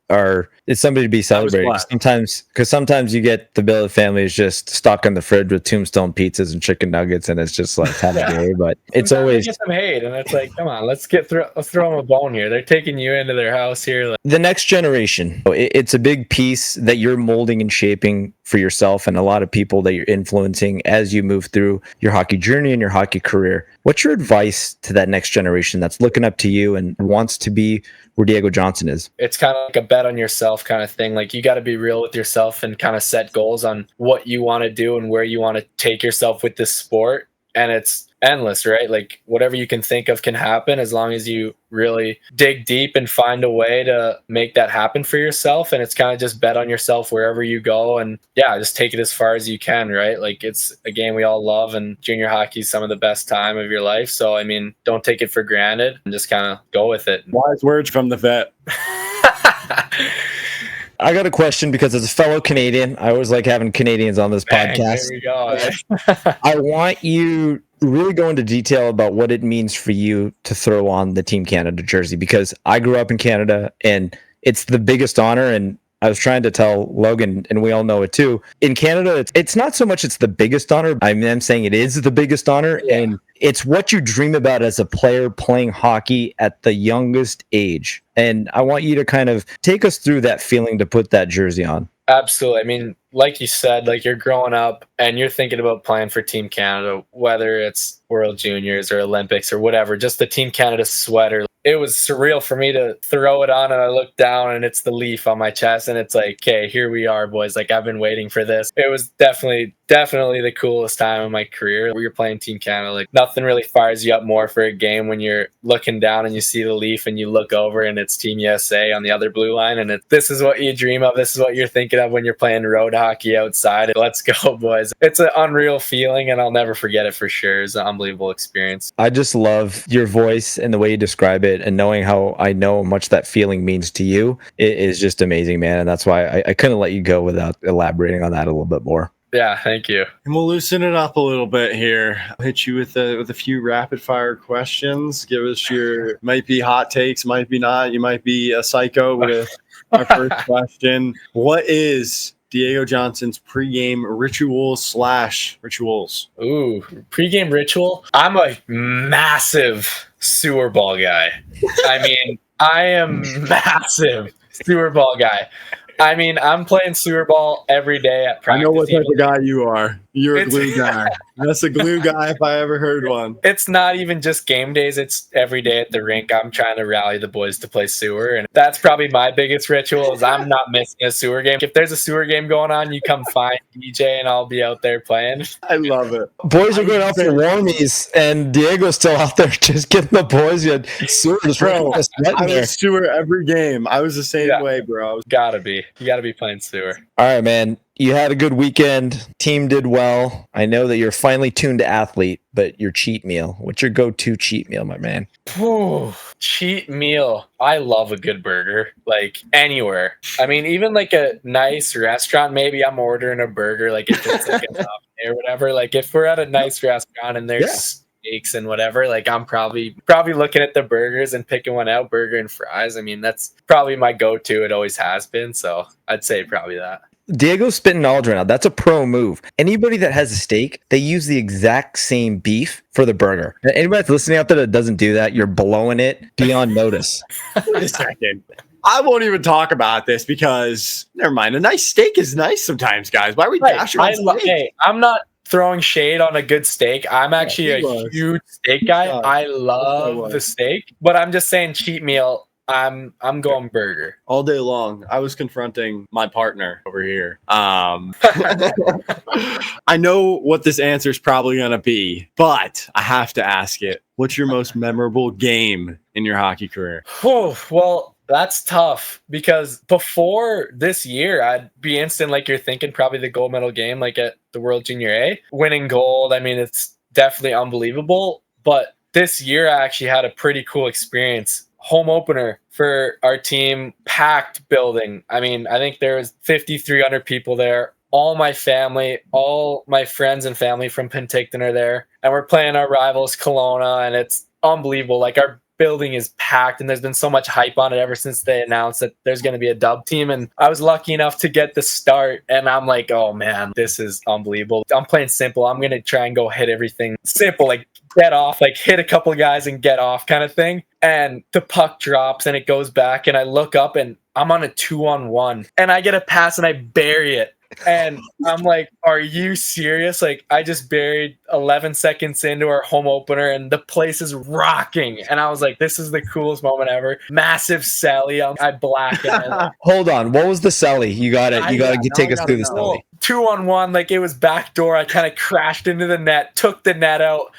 it's somebody to be celebrated. Sometimes you get the billet families just stuck in the fridge with Tombstone pizzas and chicken nuggets, and it's just like have a day. But it's always get some hate, and it's like, come on, let's throw them a bone here. They're taking you into their house here. the next generation. It's a big piece that you're molding and shaping for yourself, and a lot of people that you're influencing as you move through your hockey journey and your hockey career. What's your advice to that next generation that's looking up to you and wants to be where Diego Johnson is? It's kind of like a bet on yourself kind of thing. Like, you got to be real with yourself and kind of set goals on what you want to do and where you want to take yourself with this sport. And it's endless, right? Like, whatever you can think of can happen, as long as you really dig deep and find a way to make that happen for yourself. And it's kind of just bet on yourself wherever you go, and just take it as far as you can, right? Like, it's a game we all love, and junior hockey is some of the best time of your life. So, I mean, don't take it for granted and just kind of go with it. Wise words from the vet. I got a question, because as a fellow Canadian, I always like having Canadians on this podcast. There we go. I want you really go into detail about what it means for you to throw on the Team Canada jersey, because I grew up in Canada and it's the biggest honor. And I was trying to tell Logan, and we all know it too. In Canada, it's not so much it's the biggest honor. I'm saying it is the biggest honor. Yeah. And it's what you dream about as a player playing hockey at the youngest age. And I want you to kind of take us through that feeling to put that jersey on. Absolutely. I mean, like you said, like, you're growing up and you're thinking about playing for Team Canada, whether it's World Juniors or Olympics or whatever, just the Team Canada sweater. It was surreal for me to throw it on, and I look down and it's the leaf on my chest, and it's like, okay, here we are, boys. Like, I've been waiting for this. It was definitely the coolest time of my career. We were playing Team Canada. Like, nothing really fires you up more for a game when you're looking down and you see the leaf and you look over and it's Team USA on the other blue line, and this is what you dream of. This is what you're thinking of when you're playing road hockey outside. Let's go, boys. It's an unreal feeling, and I'll never forget it for sure. It's an unbelievable experience. I just love your voice and the way you describe it, and knowing how much that feeling means to you. It is just amazing, man. And that's why I couldn't let you go without elaborating on that a little bit more. Yeah, thank you. And we'll loosen it up a little bit here. I'll hit you with a few rapid fire questions. Give us might be hot takes, might be not. You might be a psycho with our first question. What is Diego Johnson's pregame rituals? Ooh, pregame ritual? I'm a massive sewer ball guy. I mean, I am massive sewer ball guy. I mean, I'm playing sewer ball every day at practice. I know what type of guy you are. You're a glue guy. That's a glue guy if I ever heard one. It's not even just game days. It's every day at the rink. I'm trying to rally the boys to play sewer. And that's probably my biggest ritual, is I'm not missing a sewer game. If there's a sewer game going on, you come find DJ and I'll be out there playing. I love it. Boys are going out for warmies, and Diego's still out there just getting the boys. You had sewer just bro, I was sewer every game. I was the same way, bro. You gotta be playing sewer. All right, man. You had a good weekend. Team did well. I know that you're finely tuned to athlete, but your cheat meal. What's your go-to cheat meal, my man? Ooh, cheat meal. I love a good burger, like anywhere. I mean, even like a nice restaurant, maybe I'm ordering a burger, like if it's like a or whatever. Like, if we're at a nice restaurant and there's steaks and whatever, like, I'm probably looking at the burgers and picking one out, burger and fries. I mean, that's probably my go-to. It always has been. So I'd say probably that. Diego's spitting knowledge right now. That's a pro move. Anybody that has a steak, they use the exact same beef for the burger. Anybody that's listening out there that doesn't do that, you're blowing it beyond notice. Wait a second. I won't even talk about this because, never mind. A nice steak is nice sometimes, guys. Why are we bashing on steak? Hey, I'm not throwing shade on a good steak. I'm actually he a was. huge steak guy. Yeah, I love the steak, but I'm just saying cheat meal. I'm going burger. All day long, I was confronting my partner over here. I know what this answer is probably going to be, but I have to ask it. What's your most memorable game in your hockey career? Oh, well, that's tough because before this year, I'd be instant like you're thinking probably the gold medal game, like at the World Junior A. Winning gold, I mean, it's definitely unbelievable. But this year, I actually had a pretty cool experience. Home opener for our team, packed building. I mean, I think there was 5,300 people there. All my family, all my friends and family from Penticton are there. And we're playing our rivals, Kelowna, and it's unbelievable. Like, our building is packed, and there's been so much hype on it ever since they announced that there's going to be a dub team. And I was lucky enough to get the start, and I'm like, oh man, this is unbelievable. I'm playing simple. I'm going to try and go hit everything simple, like get off, like hit a couple guys and get off kind of thing. And the puck drops and it goes back, and I look up and I'm on a 2-on-1, and I get a pass and I bury it. And I'm like, are you serious? Like, I just buried 11 seconds into our home opener, and the place is rocking. And I was like, this is the coolest moment ever. Massive celly. I black it. Hold on. What was the celly? You got to take us through the celly. 2-on-1, like it was backdoor. I kind of crashed into the net, took the net out.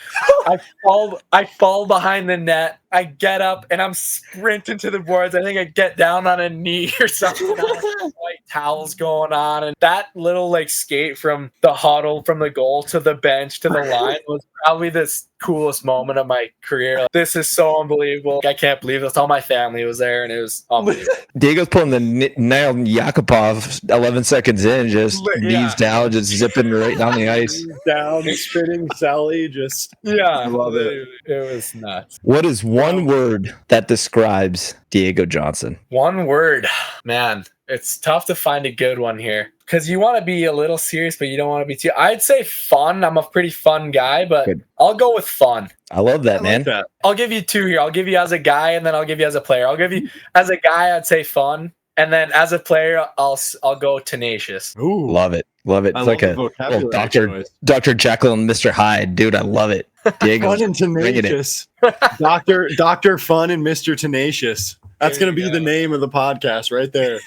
I fall behind the net. I get up and I'm sprinting to the boards. I think I get down on a knee or something. White towels going on, and that little like skate from the huddle, from the goal to the bench to the line was probably the coolest moment of my career. This is so unbelievable. I can't believe this. All my family was there, and it was unbelievable. Diego's pulling the nail Yakupov 11 seconds in, just knees down, just zipping right down the ice. Down, spinning Sally, just I love it. It was nuts. What is one word that describes Diego Johnson? One word, man. It's tough to find a good one here because you want to be a little serious, but you don't want to be too. I'd say fun. I'm a pretty fun guy, but I'll go with fun. I love that, man. Like that. I'll give you two here. I'll give you as a guy, and then I'll give you as a player. I'll give you as a guy, I'd say fun, and then as a player, I'll go tenacious. Ooh, love it. It's like a little Dr. Jekyll and Mr. Hyde, dude. I love it. Diego, fun and tenacious. Dr. Fun and Mr. Tenacious. That's going to be the name of the podcast right there.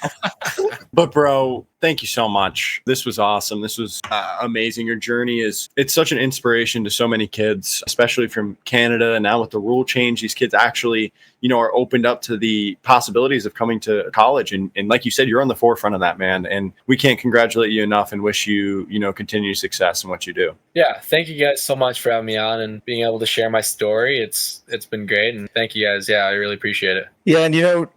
But bro, thank you so much. This was awesome. This was amazing. Your journey it's such an inspiration to so many kids, especially from Canada. And now with the rule change, these kids actually, are opened up to the possibilities of coming to college. And like you said, you're on the forefront of that, man. And we can't congratulate you enough and wish you, continued success in what you do. Yeah. Thank you guys so much for having me on and being able to share my story. It's been great. And thank you guys. Yeah, I really appreciate it. Yeah. And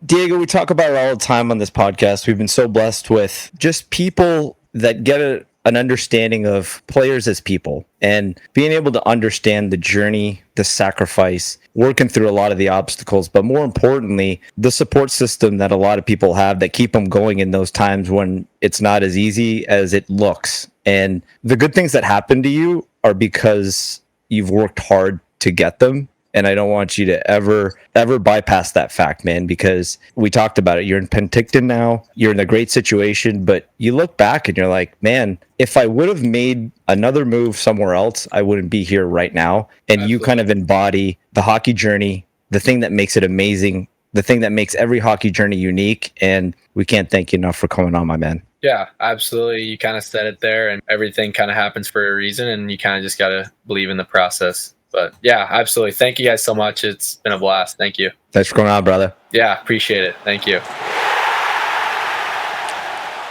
Diego, we talk about it all the time on this podcast. We've been so blessed with just people that get an understanding of players as people and being able to understand the journey, the sacrifice, working through a lot of the obstacles, but more importantly, the support system that a lot of people have that keep them going in those times when it's not as easy as it looks. And the good things that happen to you are because you've worked hard to get them. And I don't want you to ever bypass that fact, man, because we talked about it. You're in Penticton now. You're in a great situation, but you look back and you're like, man, if I would have made another move somewhere else, I wouldn't be here right now. And Absolutely. You kind of embody the hockey journey, the thing that makes it amazing, the thing that makes every hockey journey unique. And we can't thank you enough for coming on, my man. Yeah, absolutely. You kind of said it there, and everything kind of happens for a reason, and you kind of just got to believe in the process. But yeah, absolutely. Thank you guys so much. It's been a blast. Thank you. Thanks for coming on, brother. Yeah, appreciate it. Thank you.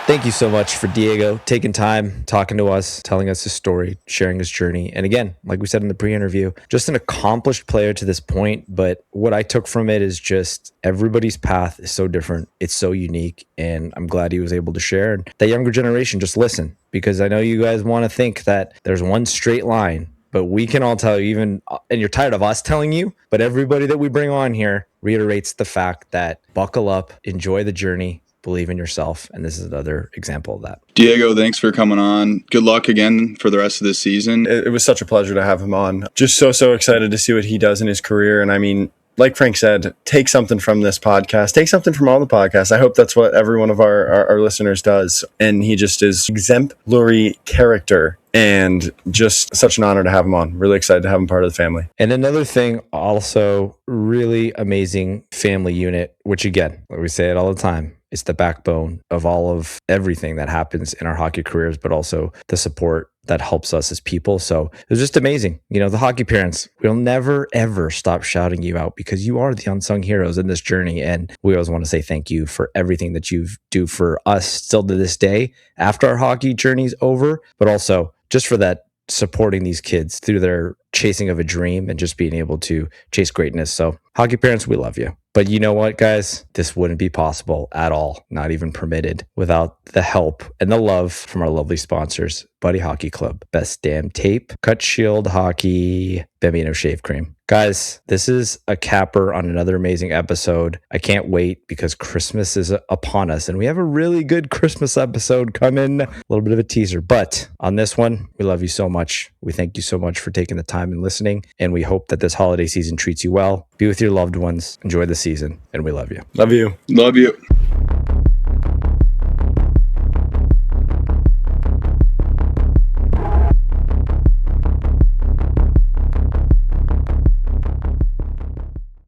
Thank you so much for Diego taking time, talking to us, telling us his story, sharing his journey. And again, like we said in the pre-interview, just an accomplished player to this point. But what I took from it is just everybody's path is so different. It's so unique. And I'm glad he was able to share. And that younger generation, just listen, because I know you guys want to think that there's one straight line. But we can all tell you, and you're tired of us telling you, but everybody that we bring on here reiterates the fact that buckle up, enjoy the journey, believe in yourself. And this is another example of that. Diego, thanks for coming on. Good luck again for the rest of this season. It was such a pleasure to have him on. Just so excited to see what he does in his career. And I mean, like Frank said, take something from this podcast. Take something from all the podcasts. I hope that's what every one of our listeners does. And he just is exemplary character and just such an honor to have him on. Really excited to have him part of the family. And another thing, also really amazing family unit, which again, we say it all the time, it's the backbone of all of everything that happens in our hockey careers, but also the support that helps us as people. So it was just amazing. You know, the hockey parents, we'll never, ever stop shouting you out because you are the unsung heroes in this journey. And we always want to say thank you for everything that you do for us still to this day after our hockey journey's over, but also just for that supporting these kids through their chasing of a dream and just being able to chase greatness. So hockey parents, we love you. But you know what, guys? This wouldn't be possible at all, not even permitted, without the help and the love from our lovely sponsors, Buddy Hockey Club, Best Damn Tape, Cut Shield Hockey, Bambino Shave Cream. Guys, this is a capper on another amazing episode. I can't wait because Christmas is upon us and we have a really good Christmas episode coming. A little bit of a teaser, but on this one, we love you so much. We thank you so much for taking the time and listening, and we hope that this holiday season treats you well. Be with your loved ones, enjoy the season, and we love you. Love you. Love you.